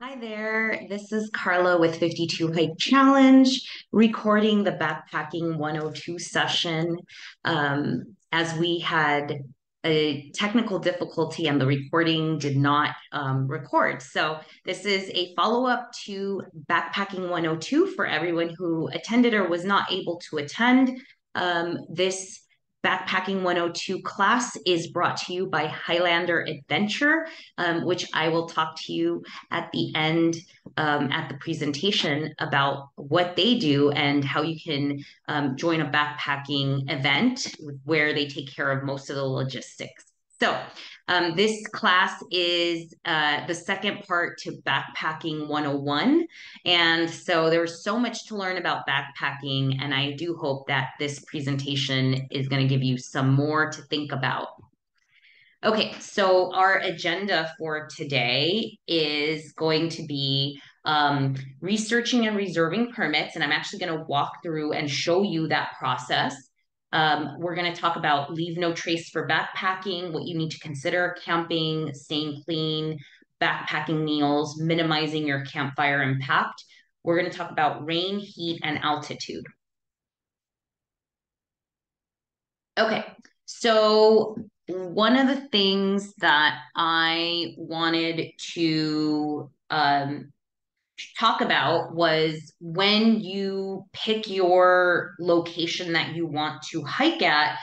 Hi there, this is Karla with 52 Hike Challenge, recording the Backpacking 102 session. As we had a technical difficulty and the recording did not record. So this is a follow-up to Backpacking 102 for everyone who attended or was not able to attend. This Backpacking 102 class is brought to you by Highlander Adventure, which I will talk to you at the end at the presentation about what they do and how you can join a backpacking event where they take care of most of the logistics. So this class is the second part to Backpacking 101. And so there's so much to learn about backpacking, and I do hope that this presentation is going to give you some more to think about. Okay, so our agenda for today is going to be researching and reserving permits, and I'm actually going to walk through and show you that process. We're going to talk about leave no trace for backpacking, what you need to consider camping, staying clean, backpacking meals, minimizing your campfire impact. We're going to talk about rain, heat, and altitude. Okay, so one of the things that I wanted to talk about was when you pick your location that you want to hike at,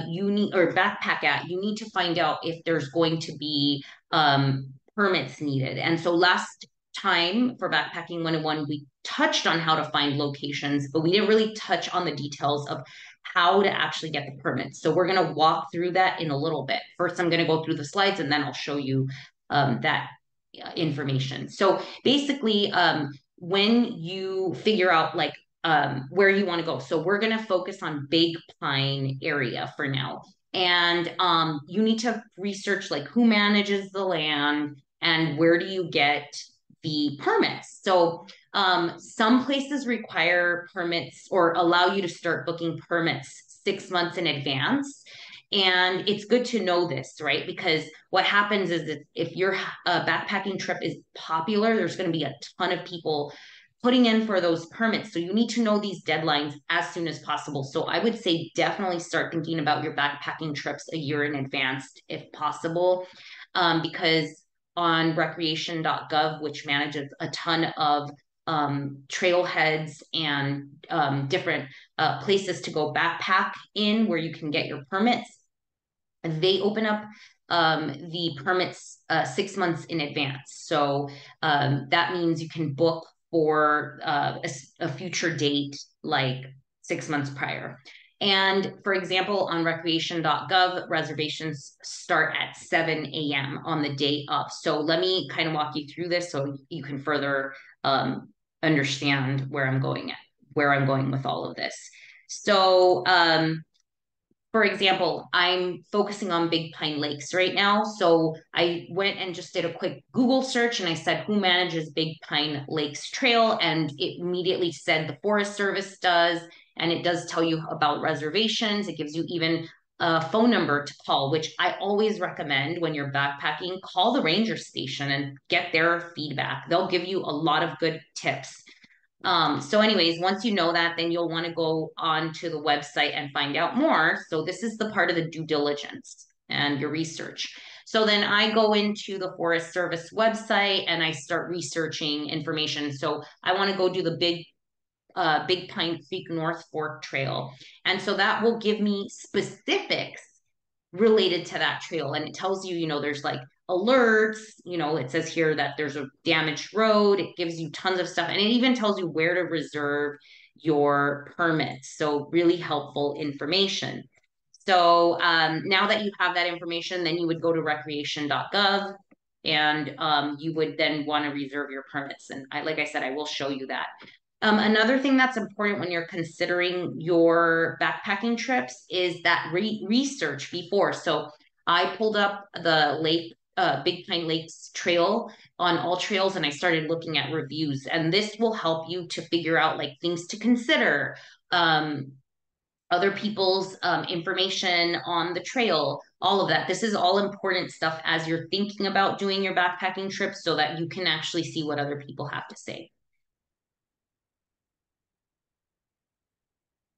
you need or backpack at, you need to find out if there's going to be permits needed. And so last time for Backpacking 101, we touched on how to find locations, but we didn't really touch on the details of how to actually get the permits. So we're going to walk through that in a little bit. First, I'm going to go through the slides and then I'll show you that information. So basically, when you figure out like where you want to go, so we're going to focus on Big Pine area for now. And you need to research like who manages the land and where do you get the permits. So some places require permits or allow you to start booking permits 6 months in advance. And it's good to know this, right? Because what happens is that if your backpacking trip is popular, there's going to be a ton of people putting in for those permits. So you need to know these deadlines as soon as possible. So I would say definitely start thinking about your backpacking trips a year in advance if possible, because on recreation.gov, which manages a ton of trailheads and different places to go backpack in where you can get your permits. They open up the permits 6 months in advance. So that means you can book for a future date like 6 months prior. And for example, on recreation.gov, reservations start at 7 a.m. on the day of. So let me kind of walk you through this so you can further understand where I'm going with all of this. So for example, I'm focusing on Big Pine Lakes right now. So I went and just did a quick Google search and I said, who manages Big Pine Lakes Trail? And it immediately said the Forest Service does. And it does tell you about reservations. It gives you even a phone number to call, which I always recommend when you're backpacking. Call the ranger station and get their feedback. They'll give you a lot of good tips. So anyways, once you know that, then you'll want to go on to the website and find out more. So this is the part of the due diligence and your research. So then I go into the Forest Service website and I start researching information. So I want to go do the Big Pine Creek North Fork Trail. And so that will give me specifics related to that trail. And it tells you, there's like alerts, it says here that there's a damaged road. It gives you tons of stuff. And it even tells you where to reserve your permits. So really helpful information. So now that you have that information, then you would go to recreation.gov and you would then want to reserve your permits. And like I said, I will show you that. Another thing that's important when you're considering your backpacking trips is that research before. So I pulled up the Big Pine Lakes Trail on All Trails and I started looking at reviews. And this will help you to figure out like things to consider, other people's information on the trail, all of that. This is all important stuff as you're thinking about doing your backpacking trip so that you can actually see what other people have to say.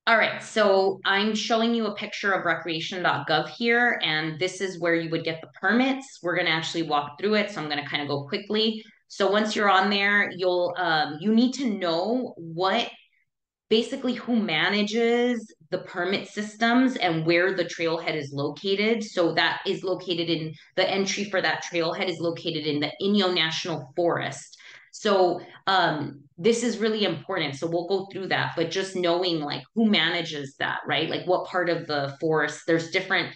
All right, so I'm showing you a picture of recreation.gov here, and this is where you would get the permits. We're going to actually walk through it, so I'm going to kind of go quickly. So once you're on there, you need to know what basically who manages the permit systems and where the trailhead is located. So that is located in the entry for that trailhead is located in the Inyo National Forest. So this is really important. So we'll go through that, but just knowing like who manages that, right? Like what part of the forest, there's different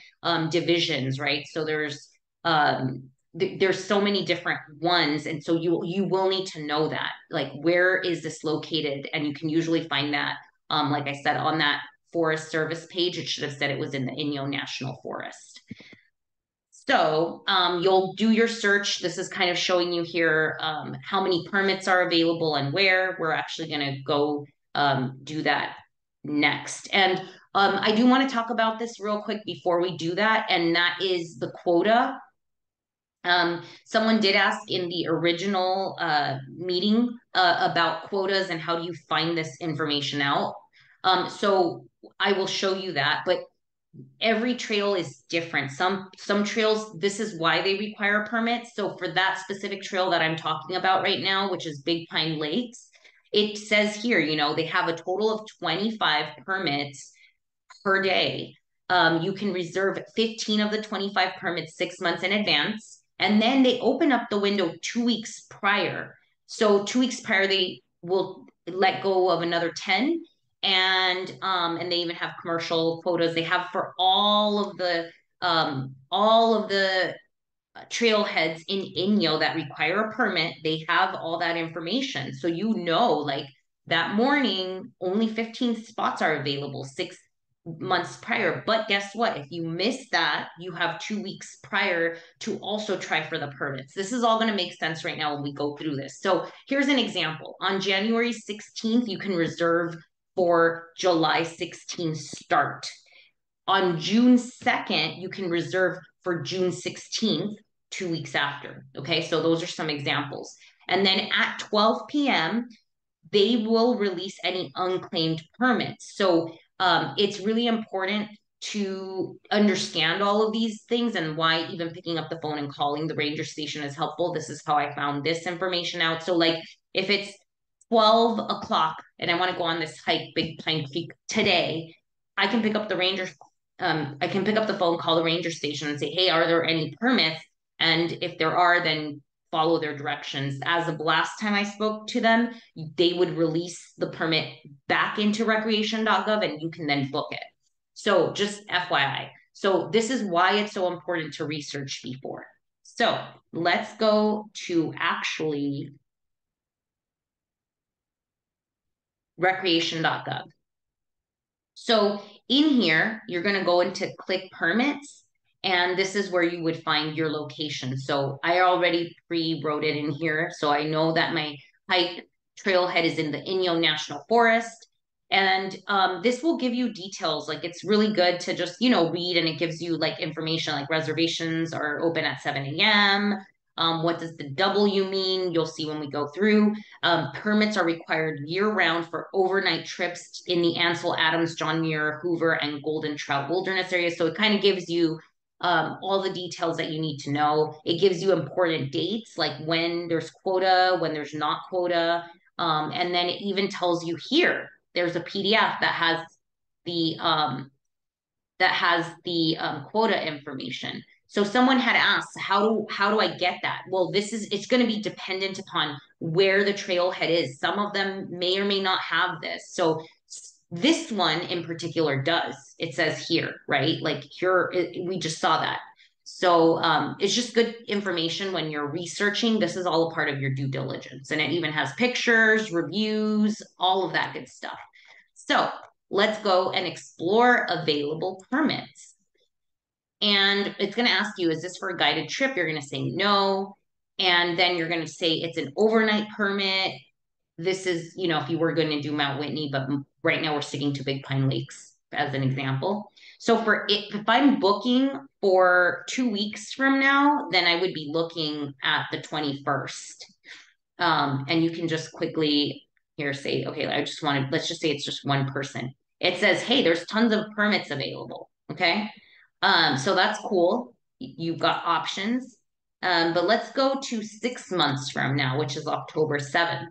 divisions, right? So there's so many different ones, and so you will need to know that, like where is this located, and you can usually find that like I said, on that Forest Service page. It should have said it was in the Inyo National Forest. So you'll do your search. This is kind of showing you here how many permits are available and where. We're actually going to go do that next. And I do want to talk about this real quick before we do that, and that is the quota. Someone did ask in the original meeting about quotas and how do you find this information out. So I will show you that, but every trail is different. Some trails, this is why they require permits. So for that specific trail that I'm talking about right now, which is Big Pine Lakes, it says here, they have a total of 25 permits per day. You can reserve 15 of the 25 permits 6 months in advance. And then they open up the window 2 weeks prior. So 2 weeks prior, they will let go of another 10. And they even have commercial quotas. They have for all of the trailheads in Inyo that require a permit. They have all that information. So like that morning, only 15 spots are available 6 months prior. But guess what? If you miss that, you have 2 weeks prior to also try for the permits. This is all going to make sense right now when we go through this. So here's an example. On January 16th, you can reserve for July 16th start. On June 2nd, you can reserve for June 16th, 2 weeks after. Okay, so those are some examples. And then at 12 p.m., they will release any unclaimed permits. So it's really important to understand all of these things and why even picking up the phone and calling the ranger station is helpful. This is how I found this information out. So like if it's 12 o'clock and I want to go on this hike, Big Pine Peak today, I can pick up the ranger. I can pick up the phone, call the ranger station and say, hey, are there any permits? And if there are, then follow their directions. As of last time I spoke to them, they would release the permit back into recreation.gov and you can then book it. So just FYI. So this is why it's so important to research before. So let's go to actually recreation.gov. So in here, you're going to go into click permits, and this is where you would find your location. So I already pre-wrote it in here. So I know that my hike trailhead is in the Inyo National Forest. And this will give you details. Like it's really good to just, read, and it gives you like information like reservations are open at 7 a.m. What does the W mean? You'll see when we go through. Permits are required year-round for overnight trips in the Ansel Adams, John Muir, Hoover, and Golden Trout Wilderness areas. So it kind of gives you all the details that you need to know. It gives you important dates, like when there's quota, when there's not quota. And then it even tells you here, there's a PDF that has the quota information. So someone had asked, how do I get that? Well, it's going to be dependent upon where the trailhead is. Some of them may or may not have this. So this one in particular does. It says here, right? Like here, we just saw that. So it's just good information when you're researching. This is all a part of your due diligence. And it even has pictures, reviews, all of that good stuff. So let's go and explore available permits. And it's going to ask you, is this for a guided trip? You're going to say no. And then you're going to say it's an overnight permit. This is, if you were going to do Mount Whitney, but right now we're sticking to Big Pine Lakes as an example. So for it, if I'm booking for 2 weeks from now, then I would be looking at the 21st. And you can just quickly here say, okay, I just wanted, let's just say it's just one person. It says, hey, there's tons of permits available. Okay. So that's cool. You've got options. But let's go to 6 months from now, which is October 7th.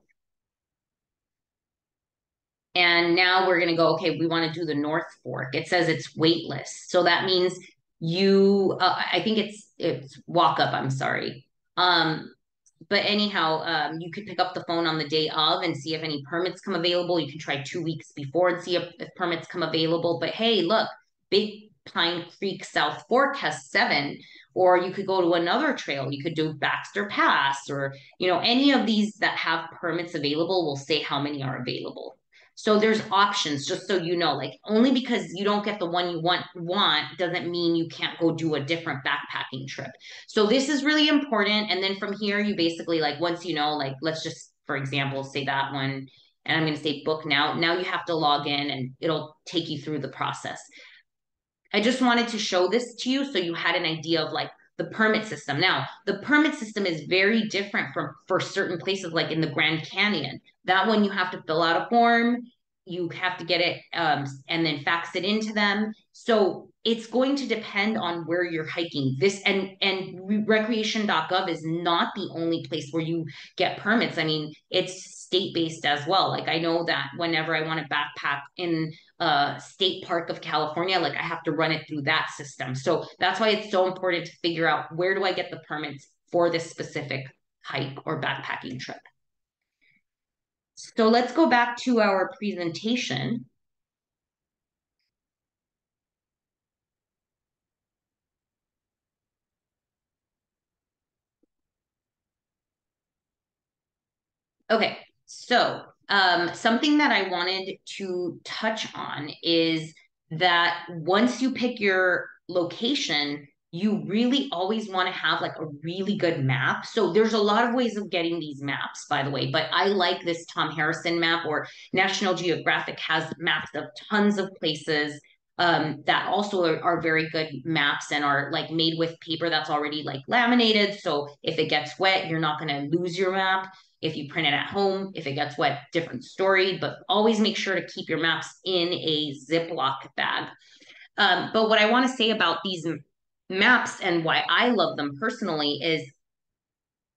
And now we're going to go, okay, we want to do the North Fork. It says it's waitlist. So that means I think it's walk up, I'm sorry. But anyhow, you could pick up the phone on the day of and see if any permits come available. You can try 2 weeks before and see if permits come available. But hey, look, Big Pine Creek South Fork has 7, or you could go to another trail. You could do Baxter Pass, or any of these that have permits available will say how many are available. So there's options, just so you know, like only because you don't get the one you want doesn't mean you can't go do a different backpacking trip. So this is really important. And then from here, you basically like once you know, like let's just, for example, say that one, and I'm going to say book now. Now you have to log in and it'll take you through the process. I just wanted to show this to you so you had an idea of like the permit system. Now, the permit system is very different from for certain places like in the Grand Canyon. That one you have to fill out a form, you have to get it and then fax it into them. So it's going to depend on where you're hiking. This and recreation.gov is not the only place where you get permits. I mean, it's state-based as well. Like I know that whenever I want to backpack in state park of California, like I have to run it through that system. So that's why it's so important to figure out where do I get the permits for this specific hike or backpacking trip. So let's go back to our presentation. Okay, so something that I wanted to touch on is that once you pick your location, you really always want to have like a really good map. So there's a lot of ways of getting these maps, by the way, but I like this Tom Harrison map, or National Geographic has maps of tons of places that also are very good maps and are like made with paper that's already like laminated. So if it gets wet, you're not going to lose your map. If you print it at home, if it gets wet, different story, but always make sure to keep your maps in a Ziploc bag. But what I want to say about these maps and why I love them personally is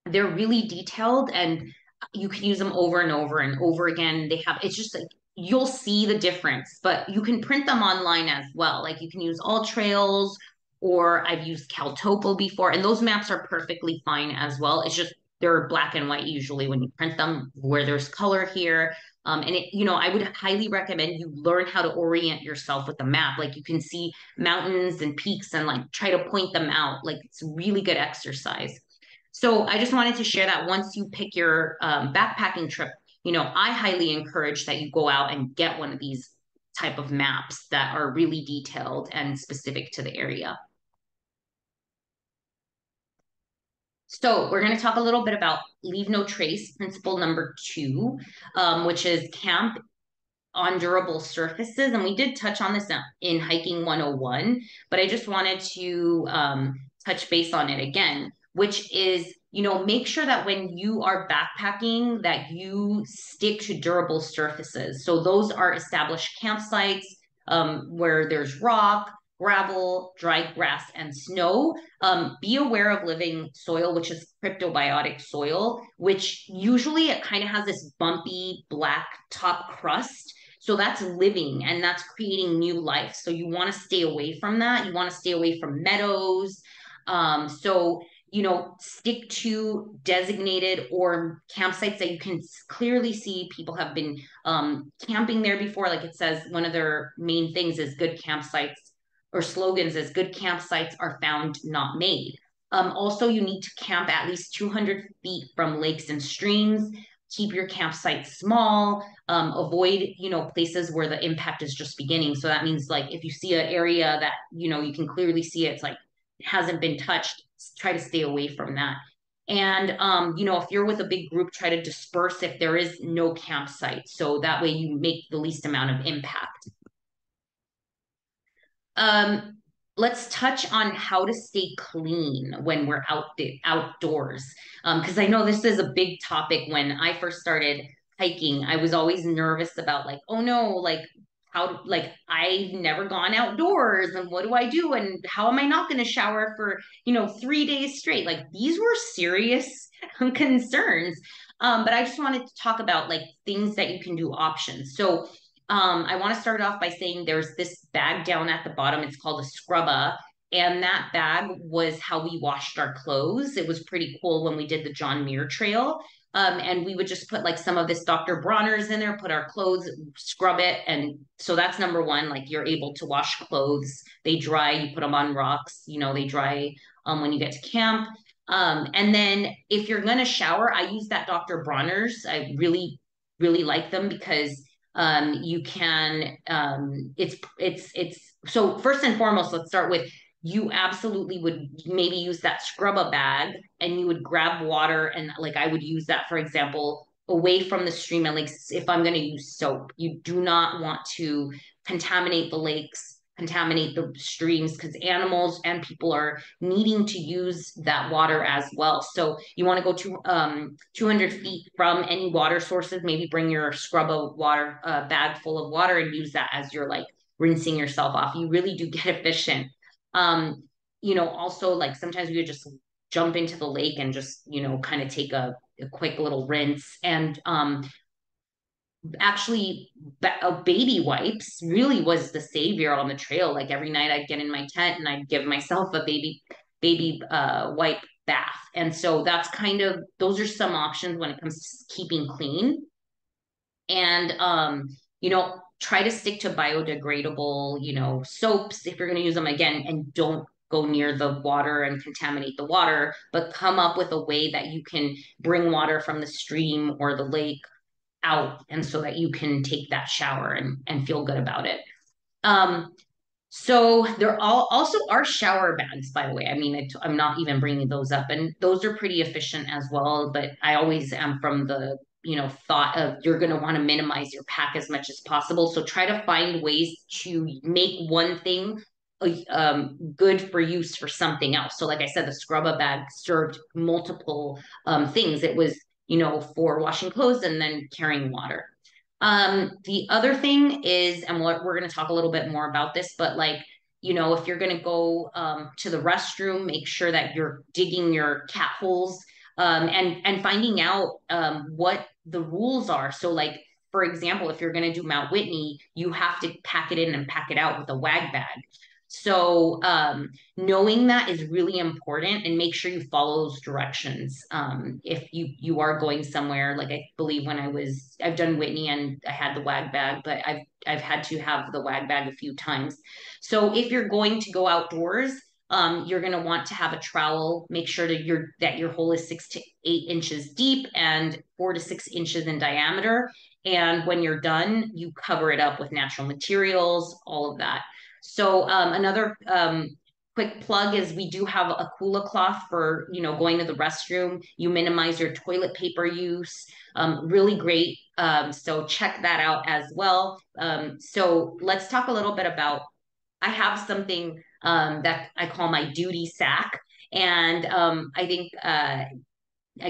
they're really detailed and you can use them over and over and over again. It's just like, you'll see the difference, but you can print them online as well. Like you can use All Trails, or I've used Caltopo before, and those maps are perfectly fine as well. It's just they're black and white usually when you print them, where there's color here. I would highly recommend you learn how to orient yourself with the map. Like you can see mountains and peaks and like try to point them out. Like it's really good exercise. So I just wanted to share that once you pick your backpacking trip, I highly encourage that you go out and get one of these type of maps that are really detailed and specific to the area. So we're going to talk a little bit about leave no trace, principle number 2, which is camp on durable surfaces. And we did touch on this in Hiking 101, but I just wanted to touch base on it again, which is, make sure that when you are backpacking that you stick to durable surfaces. So those are established campsites where there's rock, gravel, dry grass, and snow. Be aware of living soil, which is cryptobiotic soil, which usually it kind of has this bumpy black top crust. So that's living and that's creating new life. So you want to stay away from that. You want to stay away from meadows. Stick to designated or campsites that you can clearly see people have been camping there before. Like it says, one of their main things is good campsites, or slogans is good campsites are found, not made. Also, you need to camp at least 200 feet from lakes and streams. Keep your campsite small. Avoid, places where the impact is just beginning. So that means like if you see an area that, you can clearly see it's like it hasn't been touched, try to stay away from that. And if you're with a big group, try to disperse if there is no campsite. So that way you make the least amount of impact. Um, let's touch on how to stay clean when we're outdoors. Because I know this is a big topic. When I first started hiking, I was always nervous about like, oh no, like like I've never gone outdoors and what do I do? And how am I not going to shower for, 3 days straight? Like these were serious concerns. But I just wanted to talk about like things that you can do, options. So I want to start off by saying there's this bag down at the bottom. It's called a scrubba. And that bag was how we washed our clothes. It was pretty cool when we did the John Muir Trail. And we would just put like some of this Dr. Bronner's in there, put our clothes, scrub it. And so that's number one. Like you're able to wash clothes. They dry, you put them on rocks, they dry when you get to camp. And then if you're going to shower, I use that Dr. Bronner's. I really, really like them because you can it's so first and foremost, let's start with you absolutely would maybe use that scrub a bag and you would grab water and like I would use that, for example, away from the stream. And like if I'm going to use soap, you do not want to contaminate the lakes, contaminate the streams, because animals and people are needing to use that water as well. So you want to go to 200 feet from any water sources. Maybe bring your scrub a water bag full of water and use that as you're like rinsing yourself off. You really do get efficient. Um, also like sometimes we would just jump into the lake and just, kind of take a quick little rinse. And actually baby wipes really was the savior on the trail. Like every night I'd get in my tent and I'd give myself a baby wipe bath. And so that's kind of, those are some options when it comes to keeping clean. And try to stick to biodegradable, soaps if you're going to use them again, and don't go near the water and contaminate the water, but come up with a way that you can bring water from the stream or the lake out, and so that you can take that shower and feel good about it. Um, so there all also are shower bags, by the way. I mean, I'm not even bringing those up, and those are pretty efficient as well. But I always am from the thought of you're going to want to minimize your pack as much as possible. So try to find ways to make one thing good for use for something else. So like I said, the scrubba bag served multiple things. It was for washing clothes and then carrying water. The other thing is, and we're going to talk a little bit more about this, but like, if you're going to go to the restroom, make sure that you're digging your cat holes and finding out what the rules are. So, like, for example, if you're going to do Mount Whitney, you have to pack it in and pack it out with a wag bag. So, knowing that is really important, and make sure you follow those directions. If you are going somewhere, like I believe when I've done Whitney and I had the wag bag, but I've had to have the wag bag a few times. So if you're going to go outdoors, you're going to want to have a trowel. Make sure that your hole is 6 to 8 inches deep and 4 to 6 inches in diameter. And when you're done, you cover it up with natural materials, all of that. So another quick plug is we do have a Kula cloth for going to the restroom. You minimize your toilet paper use. Really great. So check that out as well. So let's talk a little bit about. I have something that I call my duty sack, and I think I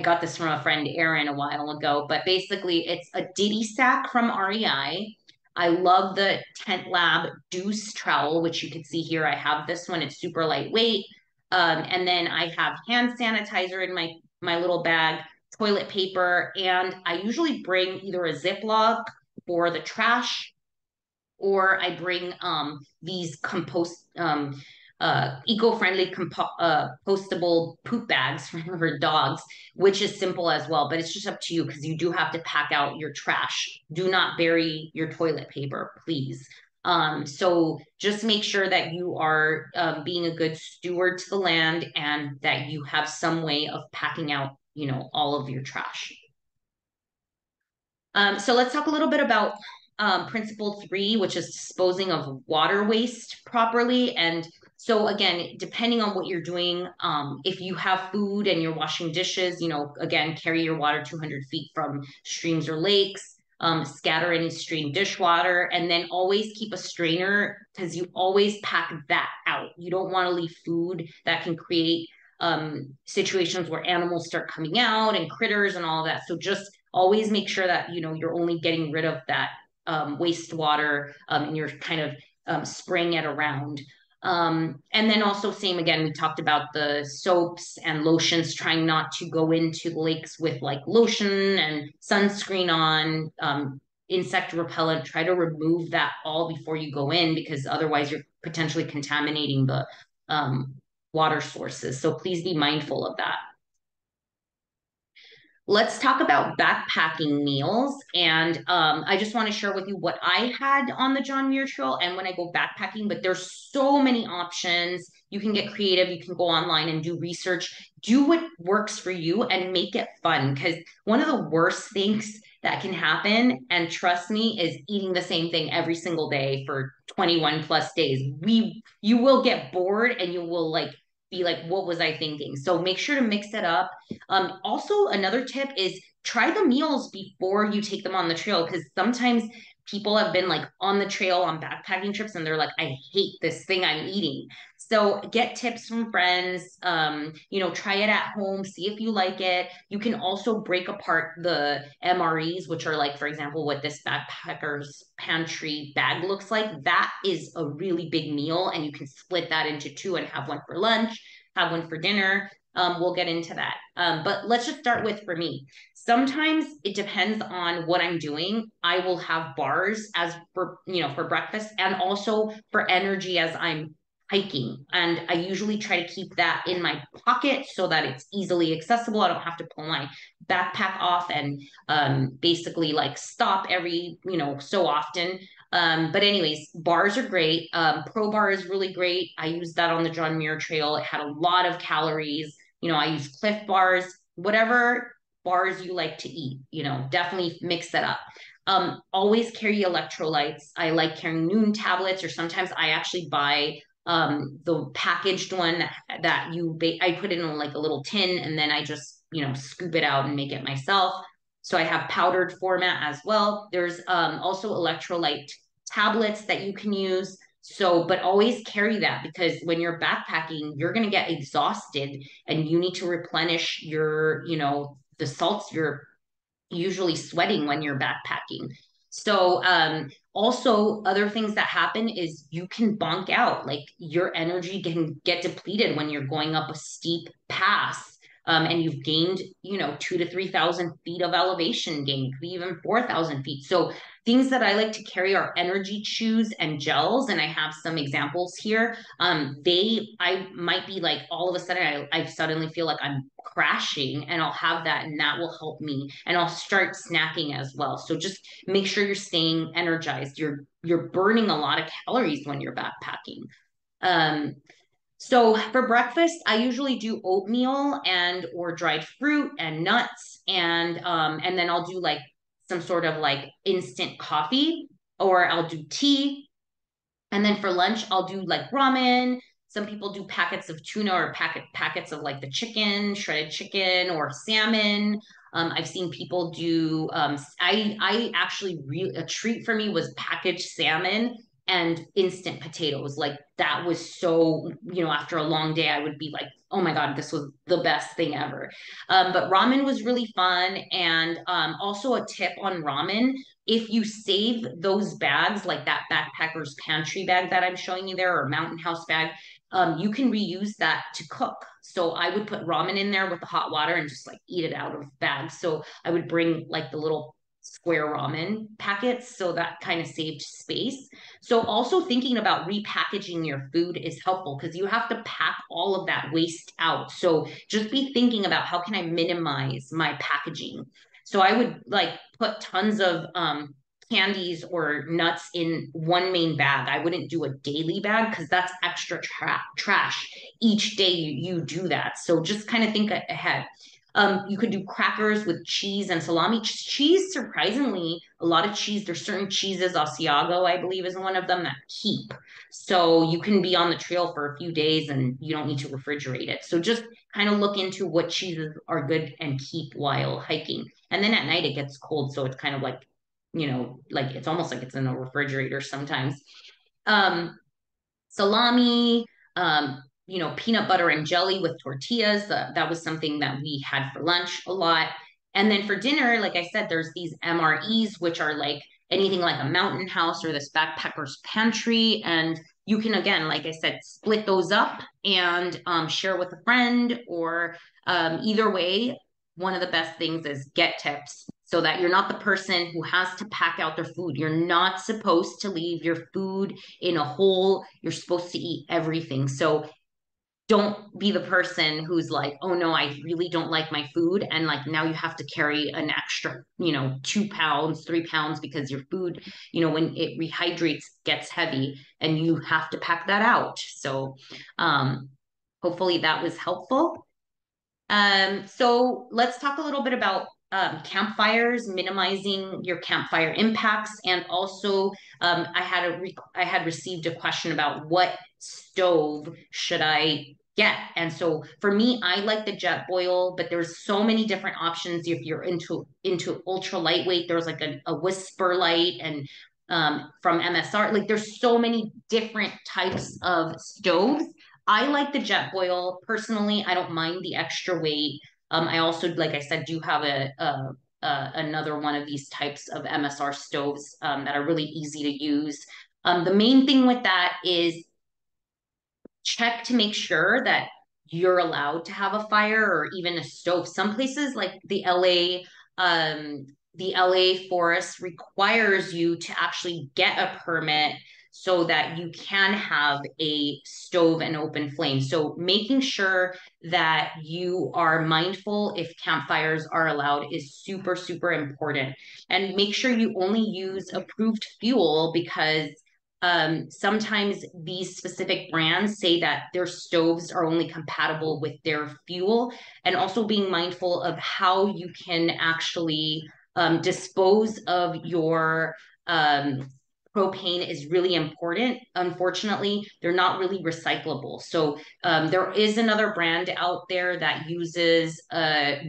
got this from a friend, Erin, a while ago, but basically it's a Diddy sack from REI. I love the Tent Lab Deuce trowel, which you can see here. I have this one. It's super lightweight. And then I have hand sanitizer in my little bag, toilet paper, and I usually bring either a Ziploc for the trash, or I bring these eco-friendly compostable poop bags for dogs, which is simple as well. But it's just up to you, because you do have to pack out your trash. Do not bury your toilet paper, please. So just make sure that you are being a good steward to the land, and that you have some way of packing out, all of your trash. So let's talk a little bit about principle 3, which is disposing of water waste properly. And so again, depending on what you're doing, if you have food and you're washing dishes, again, carry your water 200 feet from streams or lakes. scatter any stream dishwater, and then always keep a strainer because you always pack that out. You don't want to leave food that can create situations where animals start coming out and critters and all of that. So just always make sure that you're only getting rid of that wastewater, and you're kind of spraying it around. And then also same again, we talked about the soaps and lotions, trying not to go into the lakes with like lotion and sunscreen on, insect repellent. Try to remove that all before you go in, because otherwise you're potentially contaminating the water sources. So please be mindful of that. Let's talk about backpacking meals. And I just want to share with you what I had on the John Muir Trail and when I go backpacking. But there's so many options. You can get creative. You can go online and do research. Do what works for you and make it fun. Because one of the worst things that can happen, and trust me, is eating the same thing every single day for 21 plus days. You will get bored and you will like be like, what was I thinking? So make sure to mix it up. Also, another tip is try the meals before you take them on the trail, because sometimes people have been like on the trail on backpacking trips and they're like, I hate this thing I'm eating. So get tips from friends, try it at home, see if you like it. You can also break apart the MREs, which are like, for example, what this backpacker's pantry bag looks like. That is a really big meal, and you can split that into two and have one for lunch, have one for dinner. We'll get into that. But let's just start with for me. Sometimes it depends on what I'm doing. I will have bars as for breakfast, and also for energy as I'm hiking. And I usually try to keep that in my pocket so that it's easily accessible. I don't have to pull my backpack off and basically like stop every, so often. But anyways, bars are great. Pro Bar is really great. I used that on the John Muir Trail. It had a lot of calories. I use Cliff Bars, whatever bars you like to eat, definitely mix that up. Always carry electrolytes. I like carrying Noon tablets, or sometimes I actually buy the packaged one that I put in like a little tin, and then I just, scoop it out and make it myself. So I have powdered format as well. There's also electrolyte tablets that you can use. So, but always carry that, because when you're backpacking, you're going to get exhausted and you need to replenish your, the salts you're usually sweating when you're backpacking. So, also other things that happen is you can bonk out, like your energy can get depleted when you're going up a steep pass. And you've gained, 2 to 3,000 feet of elevation gain, could be even 4,000 feet. So things that I like to carry are energy chews and gels, and I have some examples here. I might be like, all of a sudden, I suddenly feel like I'm crashing, and I'll have that, and that will help me. And I'll start snacking as well. So just make sure you're staying energized. You're burning a lot of calories when you're backpacking. Um, so for breakfast, I usually do oatmeal and or dried fruit and nuts, and then I'll do like some sort of like instant coffee, or I'll do tea. And then for lunch, I'll do like ramen. Some people do packets of tuna, or packets of like the chicken, shredded chicken or salmon. I've seen people do. I actually a treat for me was packaged salmon and instant potatoes. Like that was so, after a long day, I would be like, oh my God, this was the best thing ever. But ramen was really fun. And also a tip on ramen, if you save those bags, like that backpacker's pantry bag that I'm showing you there, or mountain house bag, you can reuse that to cook. So I would put ramen in there with the hot water and just like eat it out of bags. So I would bring like the little square ramen packets. So that kind of saved space. So also thinking about repackaging your food is helpful, because you have to pack all of that waste out. So just be thinking about, how can I minimize my packaging? So I would like put tons of candies or nuts in one main bag. I wouldn't do a daily bag, because that's extra trash. Each day you do that. So just kind of think ahead. You could do crackers with cheese and salami. Cheese, surprisingly, a lot of cheese. There's certain cheeses, Asiago, I believe, is one of them, that keep. So you can be on the trail for a few days and you don't need to refrigerate it. So just kind of look into what cheeses are good and keep while hiking. And then at night it gets cold, so it's kind of like like it's almost like it's in a refrigerator sometimes. Um, Salami, peanut butter and jelly with tortillas. That was something that we had for lunch a lot. And then for dinner, like I said, there's these MREs, which are like anything like a mountain house or this backpacker's pantry. And you can, again, like I said, split those up and share with a friend, or either way, one of the best things is get tips so that you're not the person who has to pack out their food. You're not supposed to leave your food in a hole. You're supposed to eat everything. So don't be the person who's like, oh no, I really don't like my food. And like now you have to carry an extra, 2 pounds, 3 pounds because your food, when it rehydrates, gets heavy and you have to pack that out. So hopefully that was helpful. So let's talk a little bit about campfires, minimizing your campfire impacts, and also I had received a question about what stove should I get, and so for me, I like the Jetboil, but there's so many different options. If you're into ultra lightweight, there's like a Whisper Light and from MSR, like there's so many different types of stoves. I like the Jetboil personally. I don't mind the extra weight. I also, like I said, do have another one of these types of MSR stoves that are really easy to use. The main thing with that is check to make sure that you're allowed to have a fire or even a stove. Some places like the LA forest requires you to actually get a permit so that you can have a stove and open flame. So making sure that you are mindful if campfires are allowed is super, super important. And make sure you only use approved fuel, because sometimes these specific brands say that their stoves are only compatible with their fuel, and also being mindful of how you can actually dispose of your propane is really important. Unfortunately, they're not really recyclable. So there is another brand out there that uses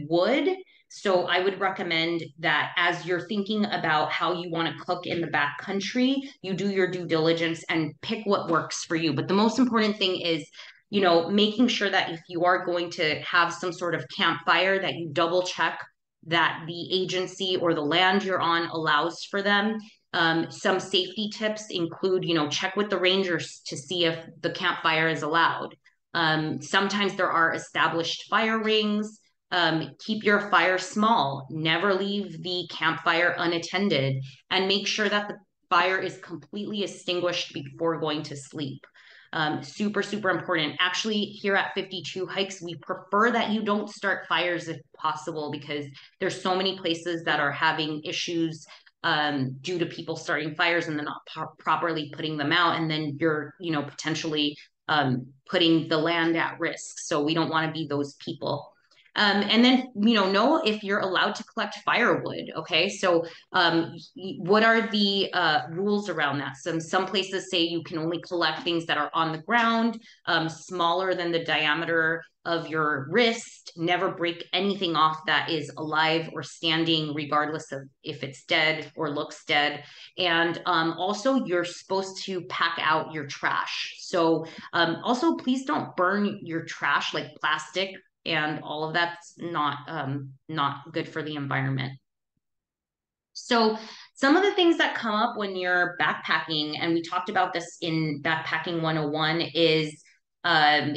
wood. So I would recommend that as you're thinking about how you want to cook in the backcountry, you do your due diligence and pick what works for you. But the most important thing is, making sure that if you are going to have some sort of campfire, that you double check that the agency or the land you're on allows for them. Some safety tips include, check with the rangers to see if the campfire is allowed. Sometimes there are established fire rings. Keep your fire small. Never leave the campfire unattended, and make sure that the fire is completely extinguished before going to sleep. Super, super important. Actually, here at 52 Hikes, we prefer that you don't start fires if possible, because there's so many places that are having issues due to people starting fires and then not properly putting them out. And then you're, potentially putting the land at risk. So we don't want to be those people. And then, know if you're allowed to collect firewood. Okay. So, what are the rules around that? Some places say you can only collect things that are on the ground, smaller than the diameter of your wrist. Never break anything off that is alive or standing, regardless of if it's dead or looks dead. And also, you're supposed to pack out your trash. So, also, please don't burn your trash, like plastic and all of that's not good for the environment. So some of the things that come up when you're backpacking, and we talked about this in Backpacking 101, is um,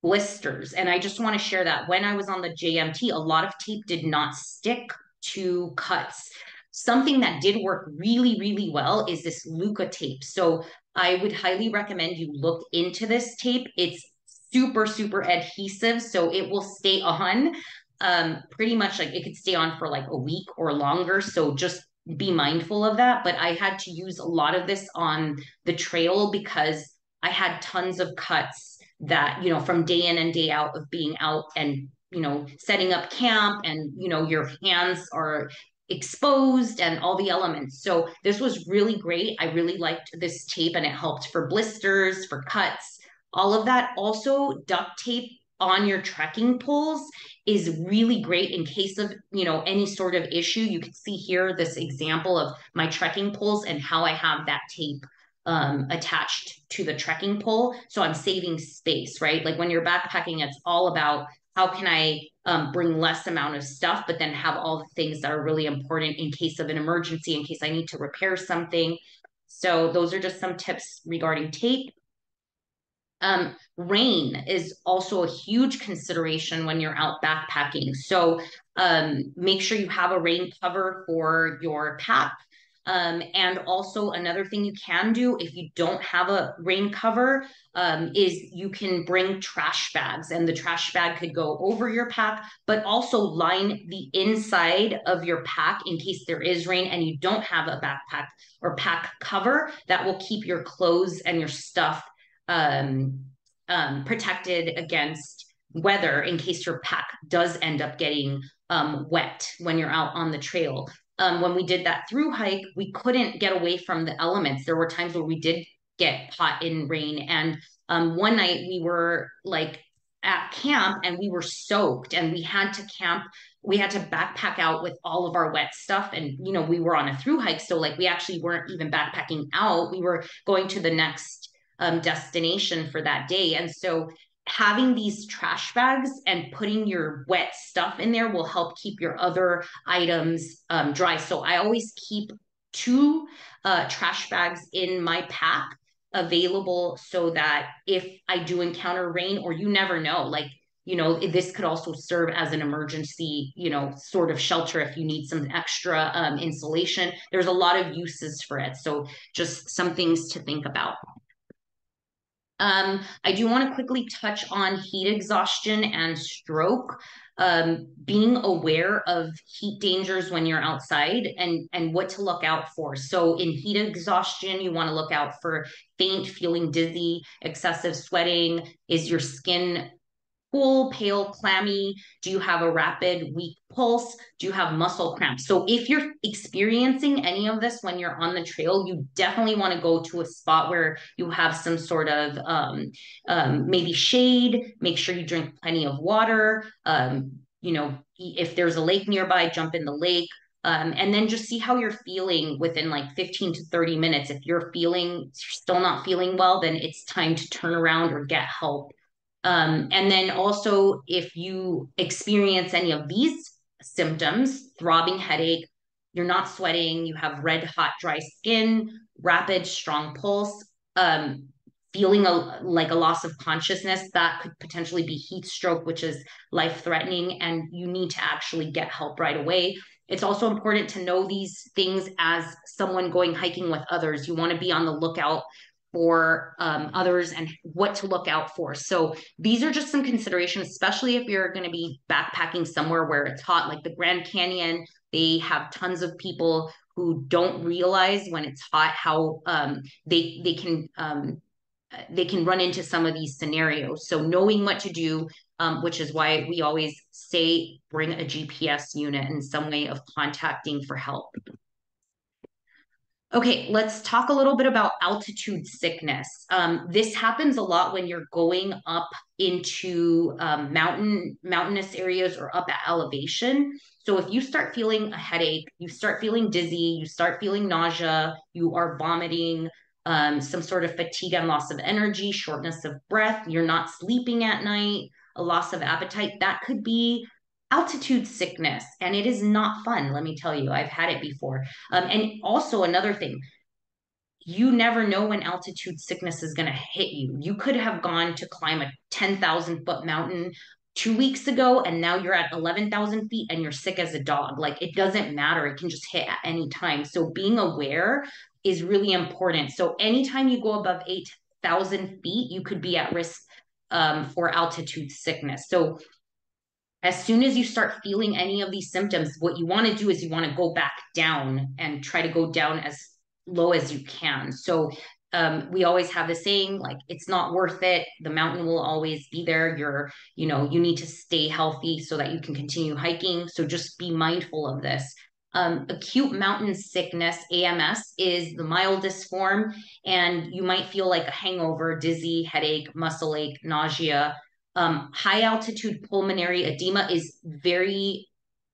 blisters. And I just want to share that when I was on the JMT, a lot of tape did not stick to cuts. Something that did work really, really well is this Luca tape. So I would highly recommend you look into this tape. It's super, super adhesive, so it will stay on. Pretty much like it could stay on for like a week or longer. So just be mindful of that. But I had to use a lot of this on the trail because I had tons of cuts that, from day in and day out of being out and, setting up camp, and, your hands are exposed and all the elements. So this was really great. I really liked this tape, and it helped for blisters, for cuts, all of that. Also, duct tape on your trekking poles is really great in case of, any sort of issue. You can see here this example of my trekking poles and how I have that tape attached to the trekking pole. So I'm saving space, right? Like when you're backpacking, it's all about how can I bring less amount of stuff, but then have all the things that are really important in case of an emergency, in case I need to repair something. So those are just some tips regarding tape. Rain is also a huge consideration when you're out backpacking. So make sure you have a rain cover for your pack. And also another thing you can do if you don't have a rain cover is you can bring trash bags, and the trash bag could go over your pack, but also line the inside of your pack in case there is rain and you don't have a backpack or pack cover. That will keep your clothes and your stuff um, protected against weather in case your pack does end up getting wet when you're out on the trail. When we did that through hike, we couldn't get away from the elements. There were times where we did get caught in rain. And one night we were like at camp and we were soaked and we had to camp. We had to backpack out with all of our wet stuff. And, we were on a through hike. So, like, we actually weren't even backpacking out. We were going to the next destination for that day. And so having these trash bags and putting your wet stuff in there will help keep your other items dry. So I always keep two trash bags in my pack available so that if I do encounter rain, or you never know, like, this could also serve as an emergency, sort of shelter if you need some extra insulation. There's a lot of uses for it. So just some things to think about. I do want to quickly touch on heat exhaustion and stroke. Being aware of heat dangers when you're outside and what to look out for. So in heat exhaustion, you want to look out for faint, feeling dizzy, excessive sweating. Is your skin cool, pale, clammy? Do you have a rapid, weak pulse? Do you have muscle cramps? So if you're experiencing any of this when you're on the trail, you definitely want to go to a spot where you have some sort of maybe shade. Make sure you drink plenty of water. If there's a lake nearby, jump in the lake. And then just see how you're feeling within like 15 to 30 minutes. If you're still not feeling well, then it's time to turn around or get help. And then also, if you experience any of these symptoms, throbbing headache, you're not sweating, you have red, hot, dry skin, rapid, strong pulse, feeling like a loss of consciousness, that could potentially be heat stroke, which is life threatening, and you need to actually get help right away. It's also important to know these things as someone going hiking with others. You want to be on the lookout for others and what to look out for. So these are just some considerations, especially if you're going to be backpacking somewhere where it's hot, like the Grand Canyon. They have tons of people who don't realize when it's hot how they can run into some of these scenarios. So knowing what to do, which is why we always say bring a GPS unit and some way of contacting for help. Okay, let's talk a little bit about altitude sickness. This happens a lot when you're going up into mountainous areas or up at elevation. So if you start feeling a headache, you start feeling dizzy, you start feeling nausea, you are vomiting, some sort of fatigue and loss of energy, shortness of breath, you're not sleeping at night, a loss of appetite, that could be altitude sickness. And it is not fun, let me tell you. I've had it before. And also another thing, you never know when altitude sickness is going to hit you. You could have gone to climb a 10,000-foot mountain 2 weeks ago, and now you're at 11,000 feet and you're sick as a dog. Like, it doesn't matter. It can just hit at any time. So being aware is really important. So anytime you go above 8,000 feet, you could be at risk for altitude sickness. So as soon as you start feeling any of these symptoms, what you want to do is you want to go back down and try to go down as low as you can. So we always have the saying, like, it's not worth it. The mountain will always be there. You need to stay healthy so that you can continue hiking. So just be mindful of this. Acute mountain sickness, AMS, is the mildest form, and you might feel like a hangover, dizzy, headache, muscle ache, nausea. High altitude pulmonary edema is very,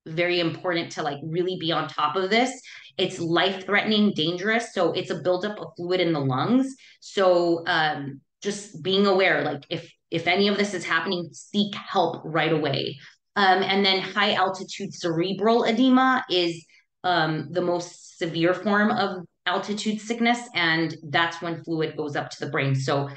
very important to like really be on top of this. It's life threatening, dangerous. So it's a buildup of fluid in the lungs. So just being aware, like if any of this is happening, seek help right away. And then high altitude cerebral edema is the most severe form of altitude sickness, and that's when fluid goes up to the brain. So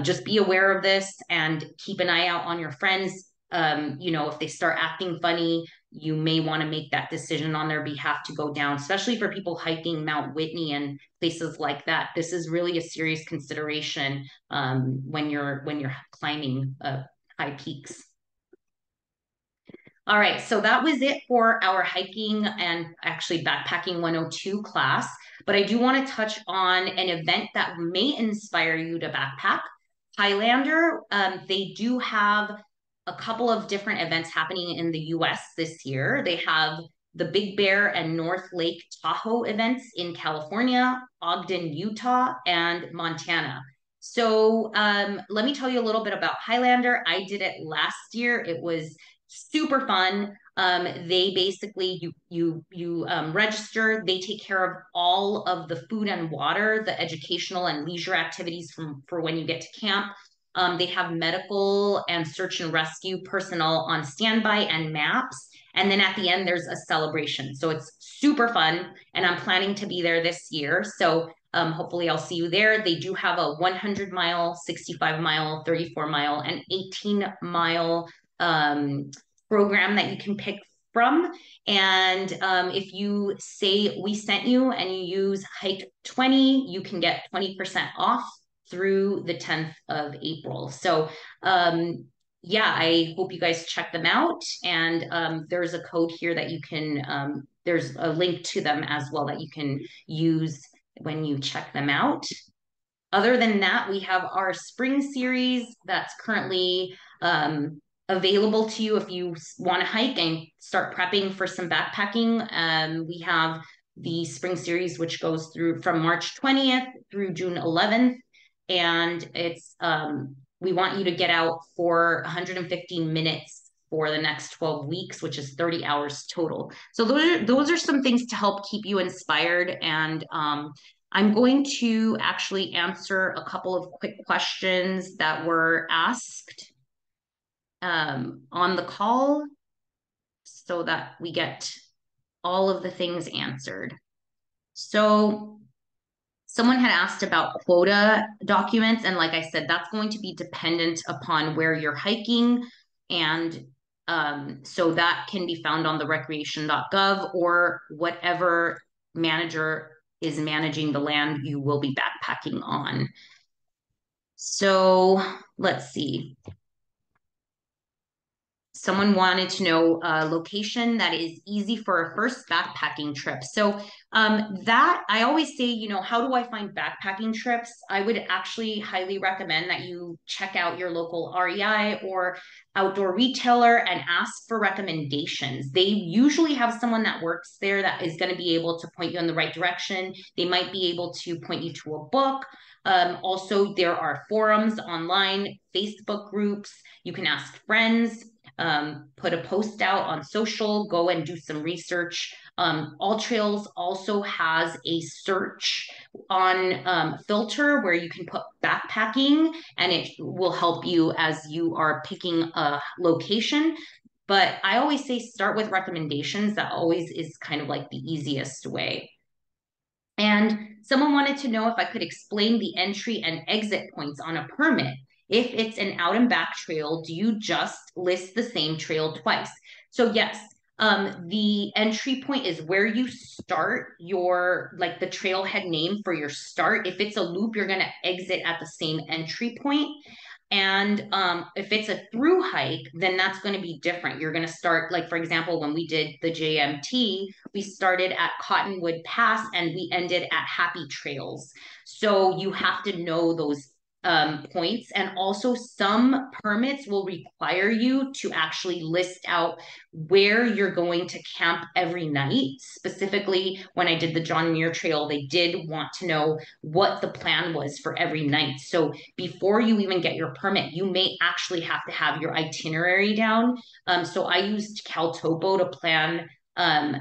just be aware of this and keep an eye out on your friends. If they start acting funny, you may want to make that decision on their behalf to go down, especially for people hiking Mount Whitney and places like that. This is really a serious consideration when you're climbing high peaks. All right, so that was it for our hiking and actually backpacking 102 class. But I do want to touch on an event that may inspire you to backpack. Highlander, they do have a couple of different events happening in the US this year. They have the Big Bear and North Lake Tahoe events in California, Ogden, Utah, and Montana. So let me tell you a little bit about Highlander. I did it last year. It was super fun. They basically you register. They take care of all of the food and water, the educational and leisure activities for when you get to camp. They have medical and search and rescue personnel on standby and maps. And then at the end, there's a celebration. So it's super fun. And I'm planning to be there this year. So hopefully I'll see you there. They do have a 100-mile, 65-mile, 34-mile, and 18-mile program that you can pick from. And if you say we sent you and you use Hike 20, you can get 20% off through the 10th of April. So yeah, I hope you guys check them out. And there's a code here that you can, there's a link to them as well that you can use when you check them out. Other than that, we have our spring series that's currently available to you if you want to hike and start prepping for some backpacking. We have the spring series, which goes through from March 20th through June 11th. And it's we want you to get out for 115 minutes for the next 12 weeks, which is 30 hours total. So those are some things to help keep you inspired. And I'm going to actually answer a couple of quick questions that were asked on the call so that we get all of the things answered. So someone had asked about quota documents, and like I said, that's going to be dependent upon where you're hiking, and so that can be found on the recreation.gov or whatever manager is managing the land you will be backpacking on. So let's see. Someone wanted to know a location that is easy for a first backpacking trip. So that I always say, how do I find backpacking trips? I would actually highly recommend that you check out your local REI or outdoor retailer and ask for recommendations. They usually have someone that works there that is going to be able to point you in the right direction. They might be able to point you to a book. Also, there are forums online, Facebook groups. You can ask friends. Put a post out on social, go and do some research. All Trails also has a search on filter where you can put backpacking and it will help you as you are picking a location. But I always say start with recommendations. That always is kind of like the easiest way. And someone wanted to know if I could explain the entry and exit points on a permit. If it's an out and back trail, do you just list the same trail twice? So yes, the entry point is where you start like the trailhead name for your start. If it's a loop, you're going to exit at the same entry point. And if it's a through hike, then that's going to be different. You're going to start, like, for example, when we did the JMT, we started at Cottonwood Pass and we ended at Happy Trails. So you have to know those points. And also some permits will require you to actually list out where you're going to camp every night. Specifically, when I did the John Muir Trail, they did want to know what the plan was for every night. So before you even get your permit, you may actually have to have your itinerary down. So I used CalTopo to plan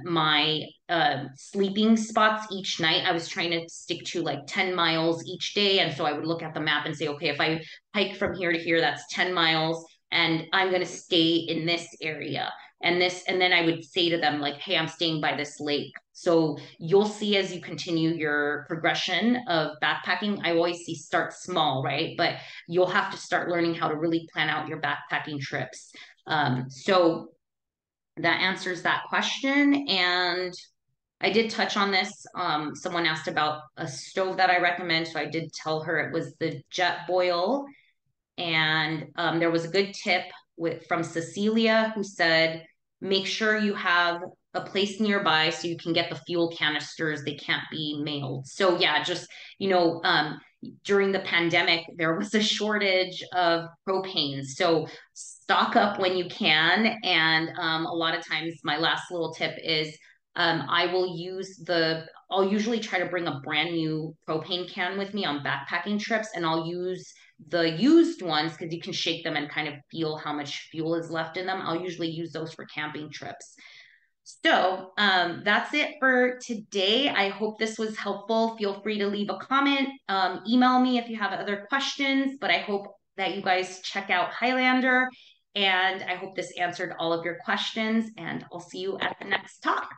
my sleeping spots each night. I was trying to stick to like 10 miles each day. And so I would look at the map and say, okay, if I hike from here to here, that's 10 miles. And I'm going to stay in this area. And then I would say to them, like, hey, I'm staying by this lake. So you'll see as you continue your progression of backpacking, I always see start small, right? But you'll have to start learning how to really plan out your backpacking trips. So that answers that question. And I did touch on this. Someone asked about a stove that I recommend. So I did tell her it was the Jetboil. And there was a good tip from Cecilia who said, make sure you have a place nearby so you can get the fuel canisters. They can't be mailed. So yeah, just, during the pandemic, there was a shortage of propane. So stock up when you can. And a lot of times, my last little tip is I'll usually try to bring a brand new propane can with me on backpacking trips, and I'll use the used ones because you can shake them and kind of feel how much fuel is left in them. I'll usually use those for camping trips. So that's it for today. I hope this was helpful. Feel free to leave a comment, email me if you have other questions, but I hope that you guys check out Highlander, and I hope this answered all of your questions, and I'll see you at the next talk.